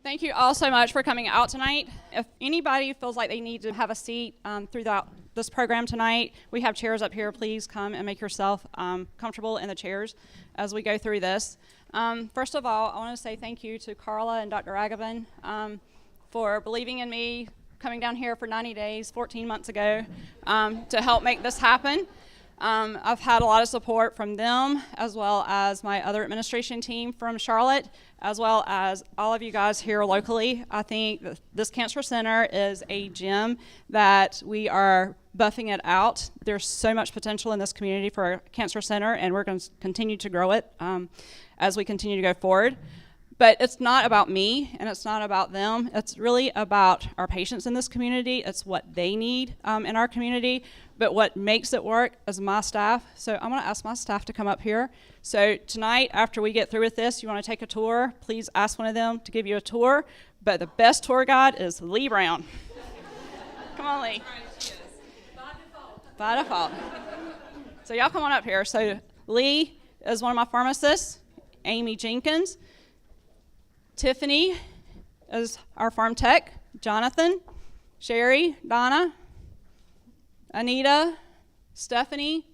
Thank you all so much for coming out tonight. If anybody feels like they need to have a seat throughout this program tonight, we have chairs up here. Please come and make yourself comfortable in the chairs as we go through this. First of all, I want to say thank you to Carla and Dr. Aghavan for believing in me, coming down here for 90 days, 14 months ago, to help make this happen. I've had a lot of support from them, as well as my other administration team from Charlotte, as well as all of you guys here locally. I think this cancer center is a gem that we are buffing it out. There's so much potential in this community for a cancer center, and we're going to continue to grow it as we continue to go forward. But it's not about me, and it's not about them. It's really about our patients in this community. It's what they need in our community. But what makes it work is my staff. So I'm going to ask my staff to come up here. So tonight, after we get through with this, you want to take a tour, please ask one of them to give you a tour. But the best tour guide is Lee Brown. Come on, Lee. By default. So y'all come on up here. So Lee is one of my pharmacists. Amy Jenkins. Tiffany is our farm tech. Jonathan, Sherry, Donna, Anita, Stephanie.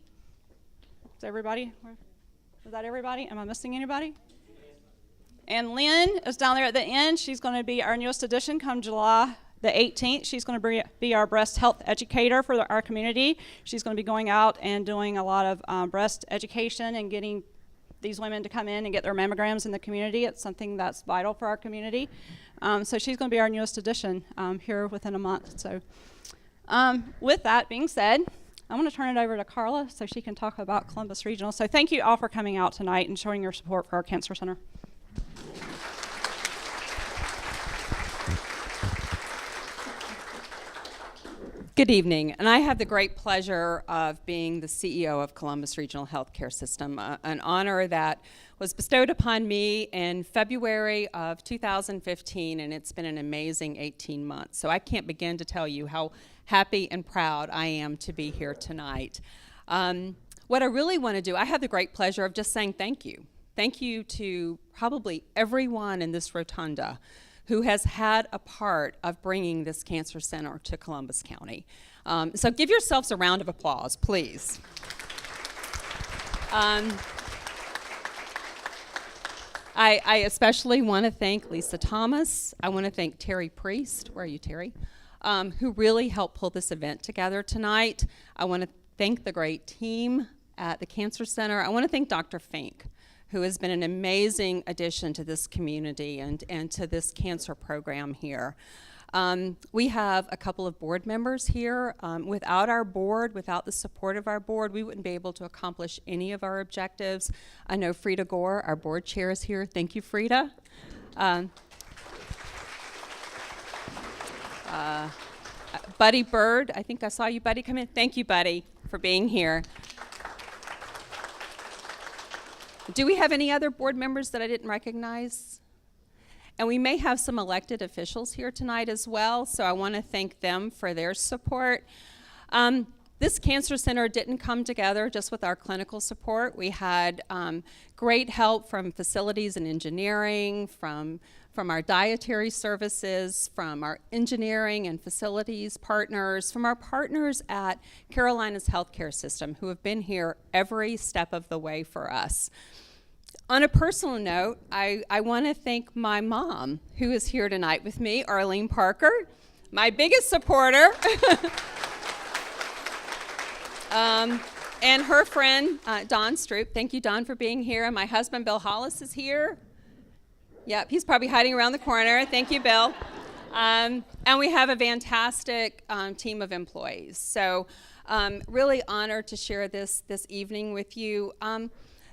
Is everybody? Is that everybody? Am I missing anybody? And Lynn is down there at the end. She's going to be our newest addition come July the 18th. She's going to be our breast health educator for our community. She's going to be going out and doing a lot of breast education and getting these women to come in and get their mammograms in the community. It's something that's vital for our community. So she's going to be our newest addition here within a month. So with that being said, I'm going to turn it over to Carla so she can talk about Columbus Regional. So thank you all for coming out tonight and showing your support for our cancer center. Good evening, and I have the great pleasure of being the CEO of Columbus Regional Healthcare System, an honor that was bestowed upon me in February of 2015, and it's been an amazing 18 months. So I can't begin to tell you how happy and proud I am to be here tonight. What I really want to do, I have the great pleasure of just saying thank you. Thank you to probably everyone in this rotunda who has had a part of bringing this cancer center to Columbus County. So give yourselves a round of applause, please. I especially want to thank Lisa Thomas. I want to thank Terry Priest. Where are you, Terry? Who really helped pull this event together tonight. I want to thank the great team at the Cancer Center. I want to thank Dr. Fink, who has been an amazing addition to this community and to this cancer program here. We have a couple of board members here. Without our board, without the support of our board, we wouldn't be able to accomplish any of our objectives. I know Frida Gore, our board chair, is here. Thank you, Frida. Buddy Bird, I think I saw you, Buddy, come in. Thank you, Buddy, for being here. Do we have any other board members that I didn't recognize? And we may have some elected officials here tonight as well, so I want to thank them for their support. This cancer center didn't come together just with our clinical support. We had great help from facilities and engineering, from our dietary services, from our engineering and facilities partners, from our partners at Carolina's Healthcare System, who have been here every step of the way for us. On a personal note, I want to thank my mom, who is here tonight with me, Arlene Parker, my biggest supporter, and her friend, Don Stroop. Thank you, Don, for being here. And my husband, Bill Hollis, is here. Yep, he's probably hiding around the corner. Thank you, Bill. And we have a fantastic team of employees. So really honored to share this evening with you.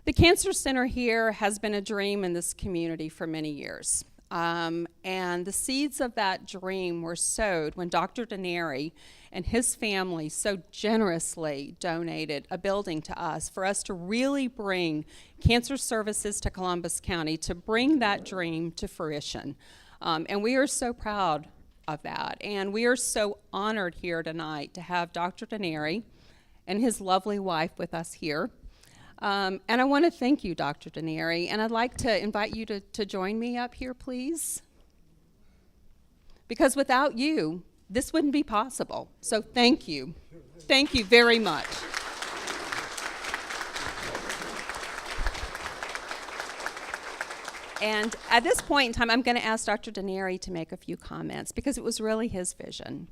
The Cancer Center here has been a dream in this community for many years. And the seeds of that dream were sowed when Dr. Donayre and his family so generously donated a building to us for us to really bring cancer services to Columbus County, to bring that dream to fruition. And we are so proud of that. And we are so honored here tonight to have Dr. Donayre and his lovely wife with us here. And I want to thank you, Dr. Donayre, and I'd like to invite you to join me up here, please. because without you, this wouldn't be possible. So thank you. Thank you very much. And at this point in time, I'm going to ask Dr. Donayre to make a few comments because it was really his vision.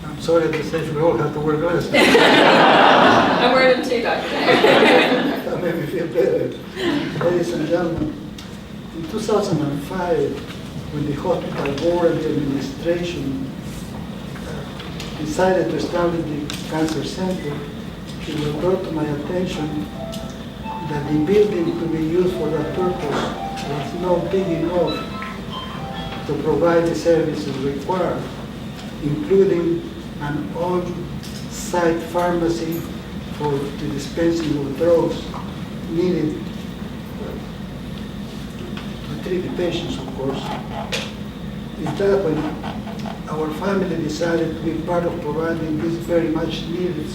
I'm sorry to say we all have to wear glasses. I'm wearing them too, Dr. Donayre. That made me feel better. Ladies and gentlemen, in 2005, when the hospital board and the administration decided to establish the Cancer Center, it was brought to my attention that the building to be used for that purpose was not big enough to provide the services required, including an on-site pharmacy for the dispensing of drugs needed to treat the patients, of course. In that when our family decided to be part of providing this very much needed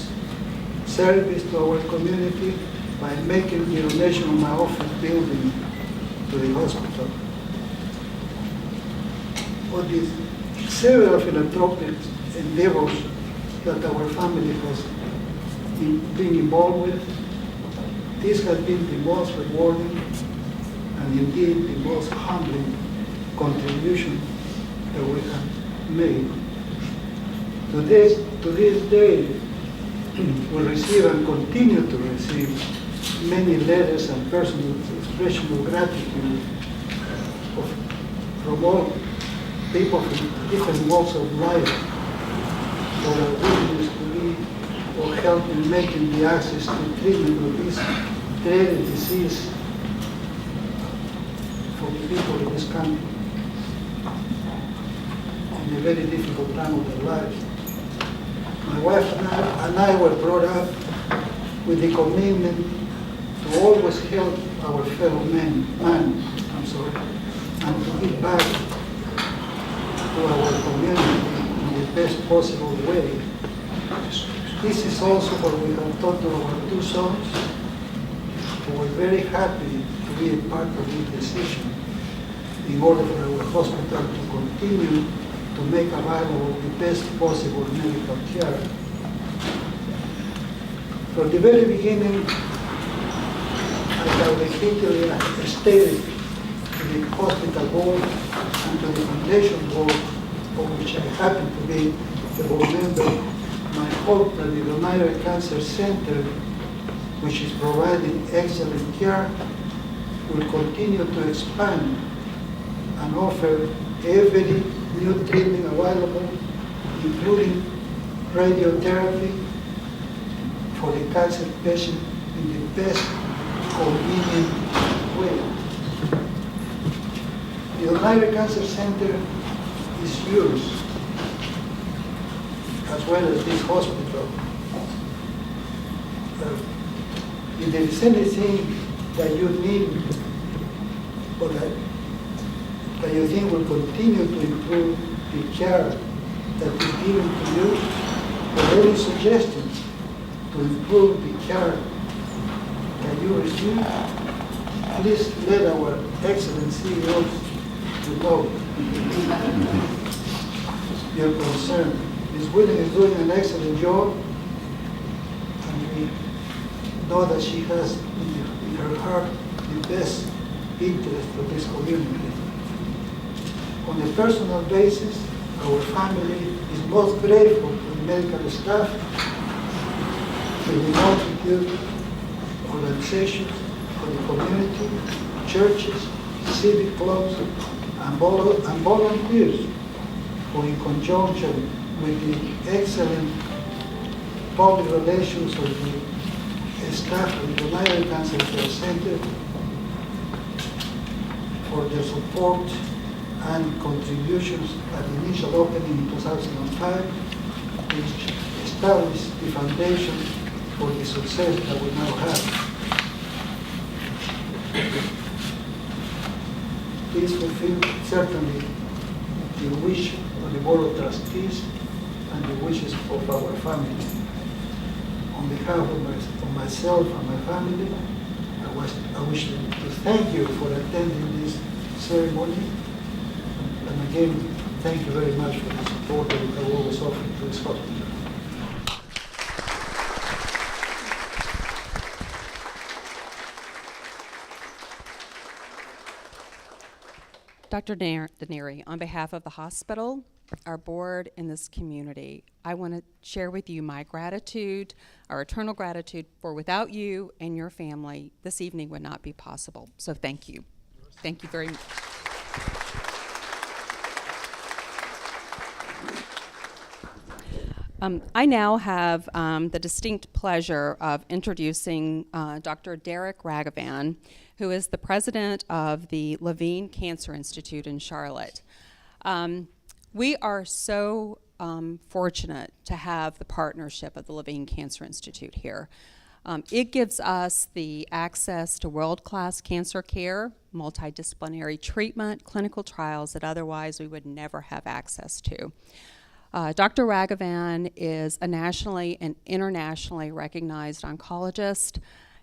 service to our community by making the donation of my office building to the hospital. All these several philanthropic endeavors that our family has been involved with, this has been the most rewarding and indeed the most humbling contribution that we have made. To this day, we receive and continue to receive many letters and personal expressions of gratitude from all people from different walks of life for their willingness to be or help in making the access to treatment of this dreaded disease for the people in this country in a very difficult time of their lives. My wife and I were brought up with the commitment to always help our fellow man, and to give back to our community in the best possible way. This is also what we have taught to our two sons, who were very happy to be a part of this decision in order for our hospital to continue to make available the best possible medical care. From the very beginning, I have repeatedly stated to the hospital board and to the foundation board, of which I happen to be the board member, my hope that the Donayre Cancer Center, which is providing excellent care, will continue to expand and offer every new treatment available, including radiotherapy for the cancer patient in the best convenient way. The Donayre Cancer Center is yours, as well as this hospital. If there is anything that you need or that you think will continue to improve the care that is given to you, or any suggestions to improve the care that you receive, please let our excellent CEOs to know your concern. Ms. Williams is doing an excellent job, and we know that she has in her heart the best interest for this community. On a personal basis, our family is most grateful to the medical staff, to the multitude of organizations for the community, churches, civic clubs, and volunteers who, in conjunction with the excellent public relations of the staff of the Donayre Cancer Care Center, for their support and contributions at the initial opening in 2005, which established the foundation for the success that we now have. Please fulfill certainly the wish of the Board of Trustees and the wishes of our family. on behalf of myself and my family, I wish to thank you for attending this ceremony. And again, thank you very much for the support that you have always offered to this hospital. Dr. Donayre, on behalf of the hospital, our board, and this community, I want to share with you my gratitude, our eternal gratitude, for without you and your family, this evening would not be possible. So thank you. Thank you very much. I now have the distinct pleasure of introducing Dr. Derek Ragavan, who is the president of the Levine Cancer Institute in Charlotte. We are so fortunate to have the partnership of the Levine Cancer Institute here. It gives us the access to world-class cancer care, multidisciplinary treatment, clinical trials that otherwise we would never have access to. Dr. Ragavan is a nationally and internationally recognized oncologist.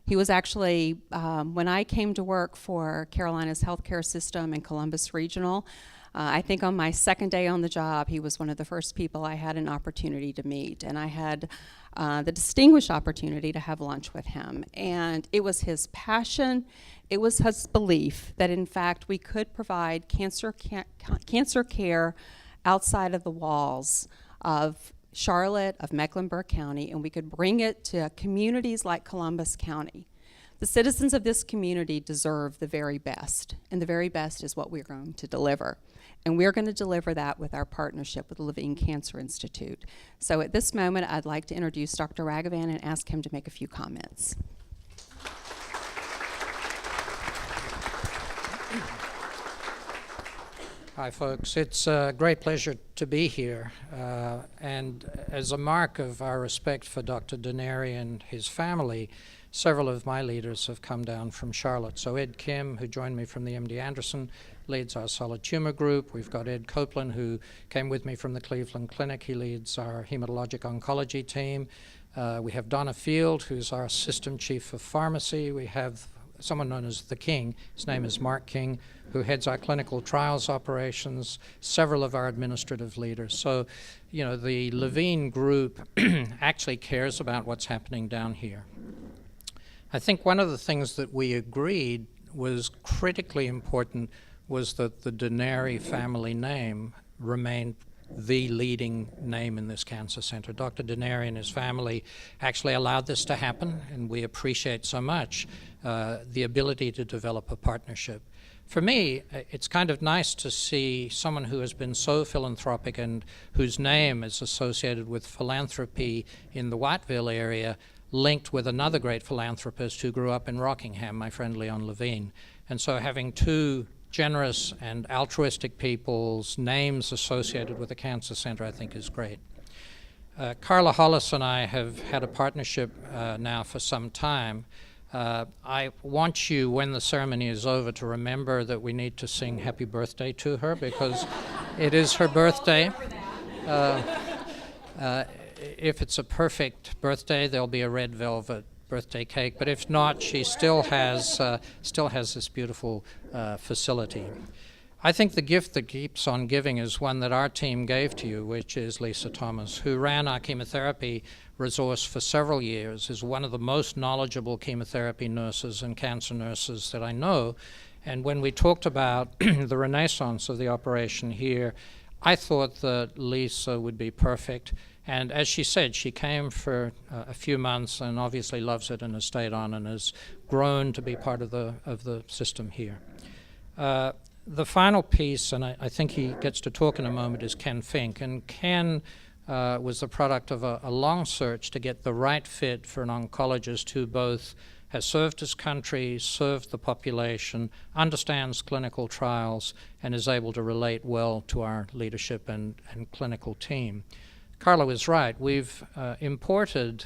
He was actually, when I came to work for Carolina's healthcare system in Columbus Regional, I think on my second day on the job, he was one of the first people I had an opportunity to meet. And I had the distinguished opportunity to have lunch with him. And it was his passion, it was his belief that in fact we could provide cancer care outside of the walls of Charlotte, of Mecklenburg County, and we could bring it to communities like Columbus County. The citizens of this community deserve the very best, and the very best is what we're going to deliver. And we're going to deliver that with our partnership with the Levine Cancer Institute. So at this moment, I'd like to introduce Dr. Ragavan and ask him to make a few comments. Hi, folks. It's a great pleasure to be here. And as a mark of our respect for Dr. Donayre and his family, several of my leaders have come down from Charlotte. So Ed Kim, who joined me from the MD Anderson, leads our solid tumor group. We've got Ed Copeland, who came with me from the Cleveland Clinic. He leads our hematologic oncology team. We have Donna Field, who's our system chief of pharmacy. We have someone known as the King. His name is Mark King, who heads our clinical trials operations, several of our administrative leaders. So, you know, the Levine group actually cares about what's happening down here. I think one of the things that we agreed was critically important was that the Donayre family name remained the leading name in this cancer center. Dr. Donayre and his family actually allowed this to happen, and we appreciate so much the ability to develop a partnership. For me, it's kind of nice to see someone who has been so philanthropic and whose name is associated with philanthropy in the Whiteville area linked with another great philanthropist who grew up in Rockingham, my friend Leon Levine. And so having two generous and altruistic people's names associated with the cancer center, I think, is great. Carla Hollis and I have had a partnership now for some time. I want you, when the ceremony is over, to remember that we need to sing happy birthday to her because it is her birthday. If it's a perfect birthday, there'll be a red velvet birthday cake, but if not, she still has this beautiful facility. I think the gift that keeps on giving is one that our team gave to you, which is Lisa Thomas, who ran our chemotherapy resource for several years, is one of the most knowledgeable chemotherapy nurses and cancer nurses that I know. And when we talked about the renaissance of the operation here, I thought that Lisa would be perfect. And as she said, she came for a few months and obviously loves it and has stayed on and has grown to be part of the system here. The final piece, and I think he gets to talk in a moment, is Ken Fink. And Ken was the product of a long search to get the right fit for an oncologist who both has served his country, served the population, understands clinical trials, and is able to relate well to our leadership and clinical team. Carla was right. We've imported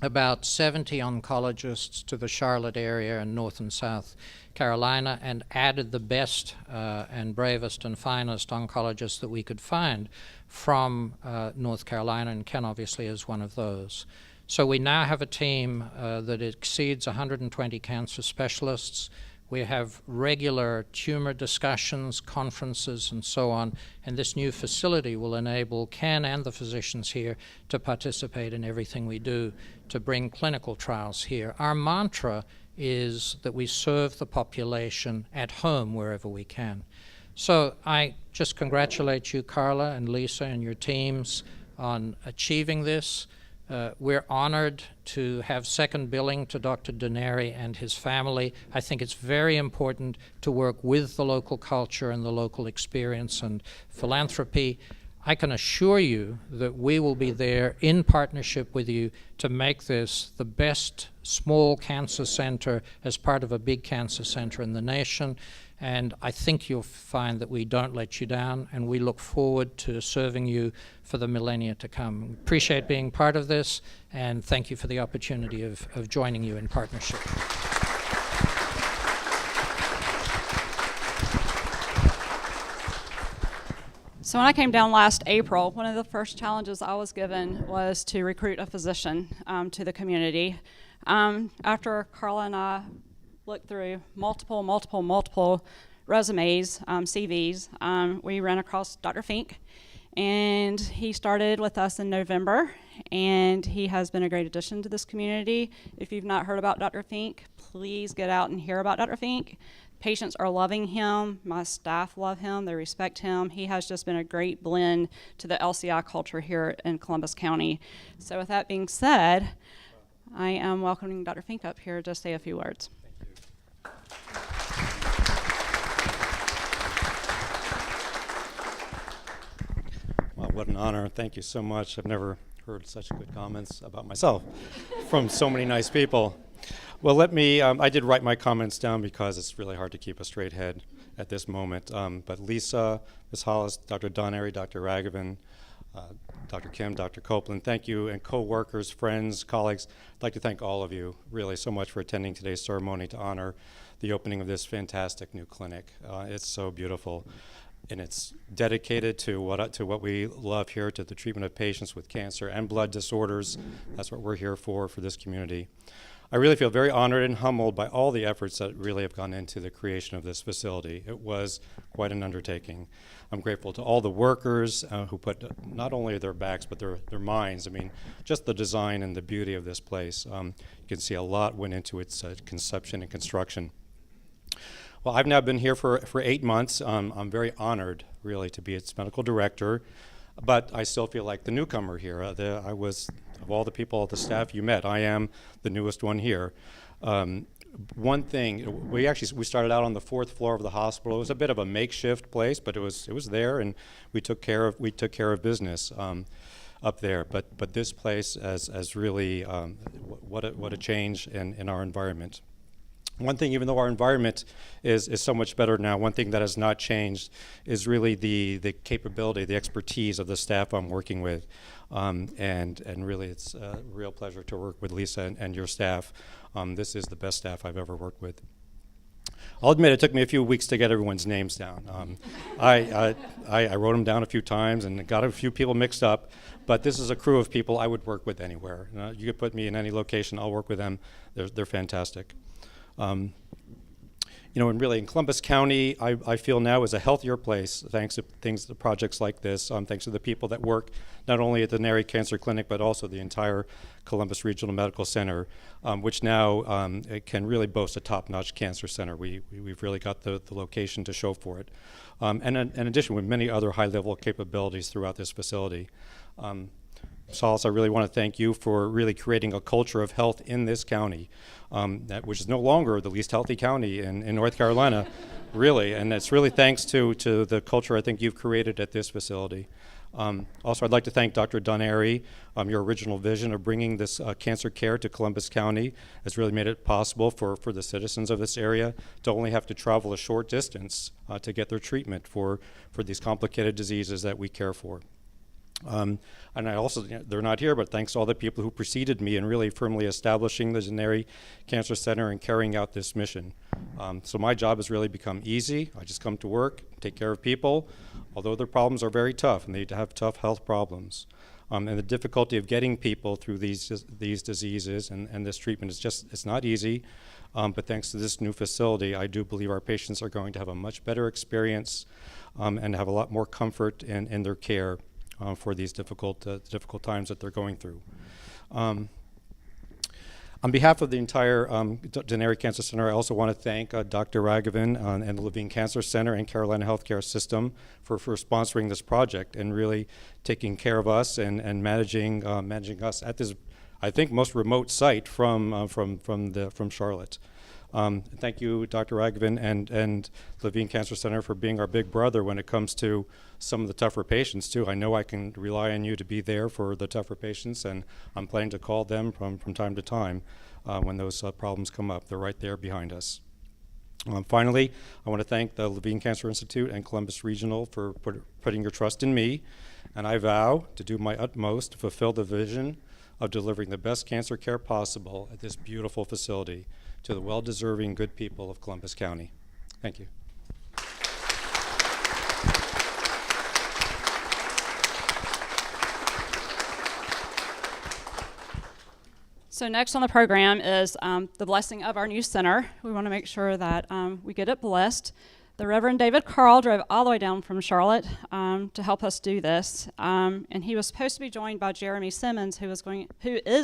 about 70 oncologists to the Charlotte area and North and South Carolina and added the best and bravest and finest oncologists that we could find from North Carolina, and Ken obviously is one of those. So we now have a team that exceeds 120 cancer specialists. We have regular tumor discussions, conferences, and so on, and this new facility will enable Ken and the physicians here to participate in everything we do to bring clinical trials here. Our mantra is that we serve the population at home wherever we can. So I just congratulate you, Carla and Lisa, and your teams on achieving this. We're honored to have second billing to Dr. Donayre and his family. I think it's very important to work with the local culture and the local experience and philanthropy. I can assure you that we will be there in partnership with you to make this the best small cancer center as part of a big cancer center in the nation. And I think you'll find that we don't let you down, and we look forward to serving you for the millennia to come. We appreciate being part of this, and thank you for the opportunity of joining you in partnership. So when I came down last April, one of the first challenges I was given was to recruit a physician to the community. After Carla and I looked through multiple resumes, CVs, we ran across Dr. Fink, and he started with us in November, and he has been a great addition to this community. If you've not heard about Dr. Fink, please get out and hear about Dr. Fink. Patients are loving him. My staff love him. They respect him. He has just been a great blend to the LCI culture here in Columbus County. So with that being said, I am welcoming Dr. Fink up here to say a few words. Well, what an honor. Thank you so much. I've never heard such good comments about myself from so many nice people. Well, I did write my comments down because it's really hard to keep a straight head at this moment. But Lisa, Ms. Hollis, Dr. Donayre, Dr. Ragavan, Dr. Kim, Dr. Copeland, thank you, and co-workers, friends, colleagues. I'd like to thank all of you really so much for attending today's ceremony to honor the opening of this fantastic new clinic. It's so beautiful, and it's dedicated to what we love here, to the treatment of patients with cancer and blood disorders. That's what we're here for this community. I really feel very honored and humbled by all the efforts that really have gone into the creation of this facility. It was quite an undertaking. I'm grateful to all the workers who put not only their backs but their minds. I mean, just the design and the beauty of this place. You can see a lot went into its conception and construction. Well, I've now been here for 8 months. I'm very honored, really, to be its medical director, but I still feel like the newcomer here. I was, of all the people, the staff you met, I am the newest one here. One thing, we started out on the 4th floor of the hospital. It was a bit of a makeshift place, but it was there, and we took care of business up there. But this place has really what a change in our environment. One thing, even though our environment is so much better now, one thing that has not changed is really the capability, the expertise of the staff I'm working with. And really it's a real pleasure to work with Lisa and your staff. This is the best staff I've ever worked with. I'll admit it took me a few weeks to get everyone's names down. I wrote them down a few times and got a few people mixed up, but this is a crew of people I would work with anywhere. You could put me in any location, I'll work with them. They're fantastic. And really in Columbus County, I feel now is a healthier place thanks to projects like this, thanks to the people that work not only at the Donayre Cancer Clinic, but also the entire Columbus Regional Medical Center, which now it can really boast a top-notch cancer center. We've really got the location to show for it. And in addition, with many other high-level capabilities throughout this facility. Hollis, I really want to thank you for really creating a culture of health in this county, which is no longer the least healthy county in North Carolina, really. And it's really thanks to the culture I think you've created at this facility. Also, I'd like to thank Dr. Donayre. Your original vision of bringing this cancer care to Columbus County has really made it possible for the citizens of this area to only have to travel a short distance to get their treatment for these complicated diseases that we care for. And I also, they're not here, but thanks to all the people who preceded me in really firmly establishing the Donayre Cancer Center and carrying out this mission. So my job has really become easy. I just come to work, take care of people, although their problems are very tough and they have tough health problems. And the difficulty of getting people through these diseases and this treatment is it's not easy. But thanks to this new facility, I do believe our patients are going to have a much better experience and have a lot more comfort in their care for these difficult times that they're going through. On behalf of the entire Donayre Cancer Center, I also want to thank Dr. Raghavan and the Levine Cancer Center and Carolina Healthcare System for sponsoring this project and really taking care of us and managing us at this, I think, most remote site from Charlotte. Thank you, Dr. Raghavan and Levine Cancer Center, for being our big brother when it comes to some of the tougher patients, too. I know I can rely on you to be there for the tougher patients, and I'm planning to call them from time to time when those problems come up. They're right there behind us. Finally, I want to thank the Levine Cancer Institute and Columbus Regional for putting your trust in me, and I vow to do my utmost to fulfill the vision of delivering the best cancer care possible at this beautiful facility to the well-deserving good people of Columbus County. Thank you. So next on the program is the blessing of our new center. We want to make sure that we get it blessed. The Reverend David Carl drove all the way down from Charlotte to help us do this, and he was supposed to be joined by Jeremy Simmons, who is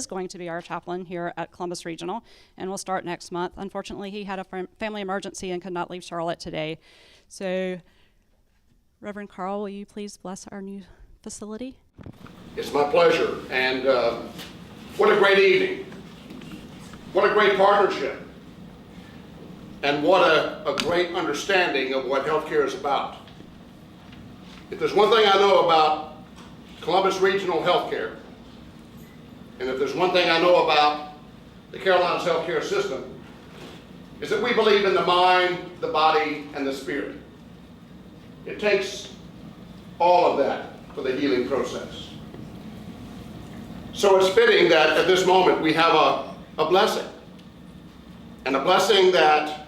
going to be our chaplain here at Columbus Regional, and will start next month. Unfortunately, he had a family emergency and could not leave Charlotte today. So, Reverend Carl, will you please bless our new facility? It's my pleasure, and what a great evening. What a great partnership. And what a great understanding of what healthcare is about. If there's one thing I know about Columbus Regional Healthcare, and if there's one thing I know about the Carolinas healthcare system, is that we believe in the mind, the body, and the spirit. It takes all of that for the healing process. So it's fitting that at this moment we have a blessing, and a blessing that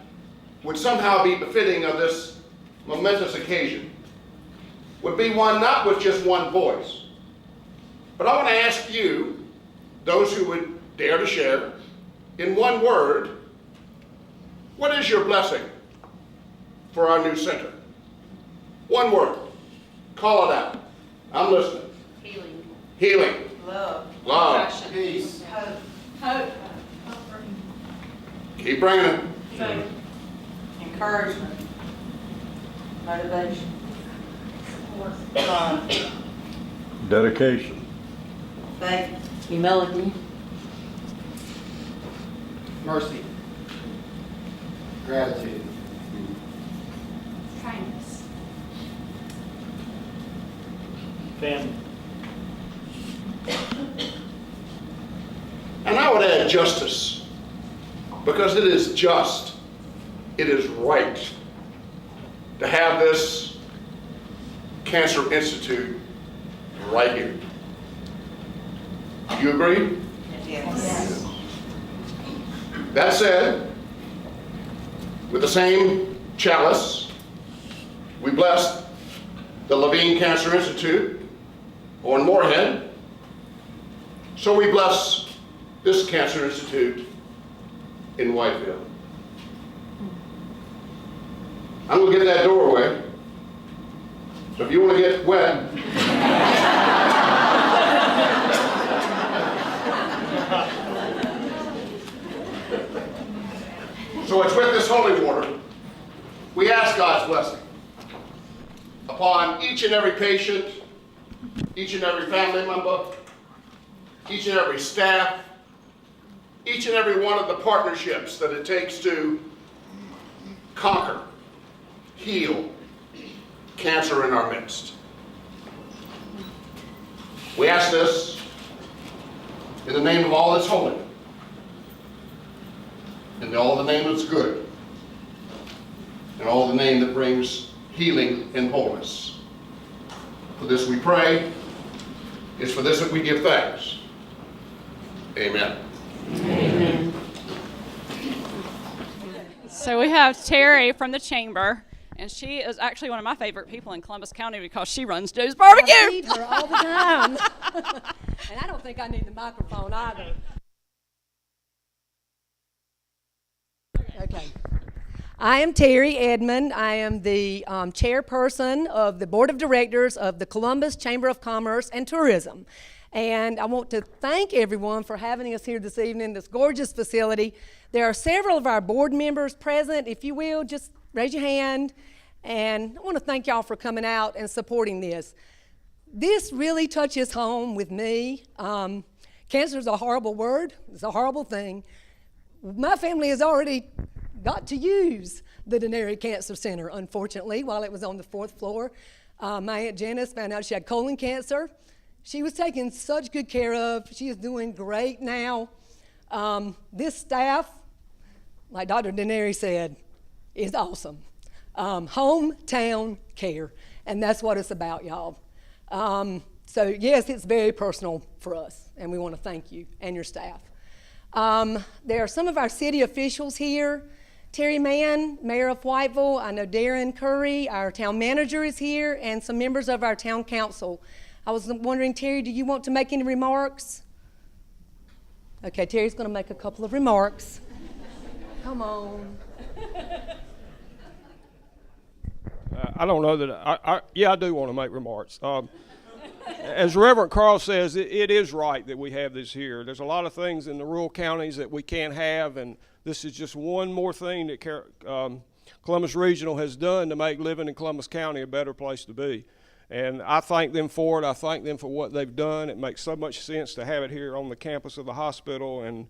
would somehow be befitting of this momentous occasion, would be one not with just one voice. But I want to ask you, those who would dare to share, in one word, what is your blessing for our new center? One word. Call it out. I'm listening. Healing. Healing. Love. Love. Compassion. Peace. Hope. Keep bringing it. Faith. Encouragement. Motivation. Love. Dedication. Faith. Humility. Mercy. Gratitude. Kindness. Family. And I would add justice, because it is just, it is right to have this Cancer Institute right here. Do you agree? Yes. That said, with the same chalice, we blessed the Levine Cancer Institute on Moorhead, so we bless this Cancer Institute in Whiteville. I'm going to get that doorway, so if you want to get wet, so it's with this holy water, we ask God's blessing upon each and every patient, each and every family member, each and every staff, each and every one of the partnerships that it takes to conquer, heal cancer in our midst. We ask this in the name of all that's holy, in all the name that's good, and all the name that brings healing and wholeness. For this we pray. It's for this that we give thanks. Amen. So we have Terry from the chamber, And she is actually one of my favorite people in Columbus County because she runs Joe's Barbecue. I feed her all the time. And I don't think I need the microphone either. Okay. I am Terry Edmond. I am the chairperson of the Board of Directors of the Columbus Chamber of Commerce and Tourism. And I want to thank everyone for having us here this evening, this gorgeous facility. There are several of our board members present. If you will, just raise your hand. And I want to thank y'all for coming out and supporting this. This really touches home with me. Cancer is a horrible word. It's a horrible thing. My family has already got to use the Donayre Cancer Center, unfortunately, while it was on the 4th floor. My Aunt Janice found out she had colon cancer. She was taken such good care of. She is doing great now. This staff, like Dr. Donayre said, is awesome. Hometown care, and that's what it's about, y'all. So yes, it's very personal for us, and we want to thank you and your staff. There are some of our city officials here. Terry Mann, Mayor of Whiteville. I know Darren Curry, our town manager, is here, and some members of our town council. I was wondering, Terry, do you want to make any remarks? Okay, Terry's going to make a couple of remarks. Come on. I don't know that yeah, I do want to make remarks. As Reverend Carl says, it is right that we have this here. There's a lot of things in the rural counties that we can't have, and this is just one more thing that Columbus Regional has done to make living in Columbus County a better place to be. And I thank them for it. I thank them for what they've done. It makes so much sense to have it here on the campus of the hospital, and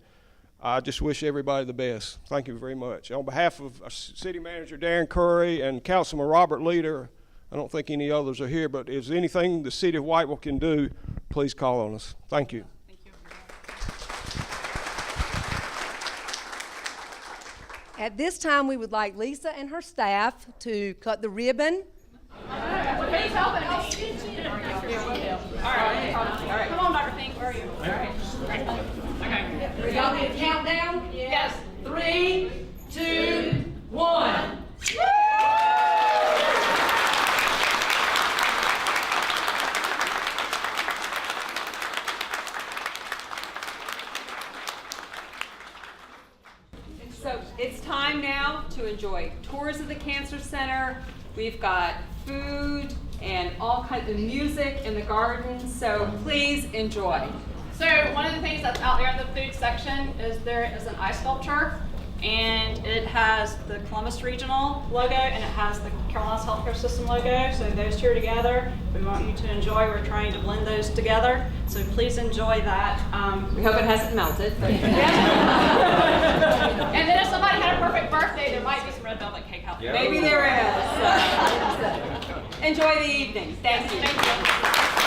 I just wish everybody the best. Thank you very much. On behalf of City Manager Darren Curry and Councilman Robert Leader, I don't think any others are here, but if there's anything the City of Whiteville can do, please call on us. Thank you. Thank you. At this time, we would like Lisa and her staff to cut the ribbon. All right. Come on, Dr. Fink. Where are you? All right. Okay. Y'all need a countdown? Yes. 3, 2, 1. So it's time now to enjoy tours of the Cancer Center. We've got food and all kinds of music in the garden, so please enjoy. So one of the things that's out there in the food section is there is an ice sculpture, and it has the Columbus Regional logo and it has the Carolinas Healthcare System logo. So those two are together. We want you to enjoy. We're trying to blend those together. So please enjoy that. We hope it hasn't melted. But And then if somebody had a perfect birthday, there might be some red velvet cake out there. maybe there is. Enjoy the evening. Thank you. Thank you.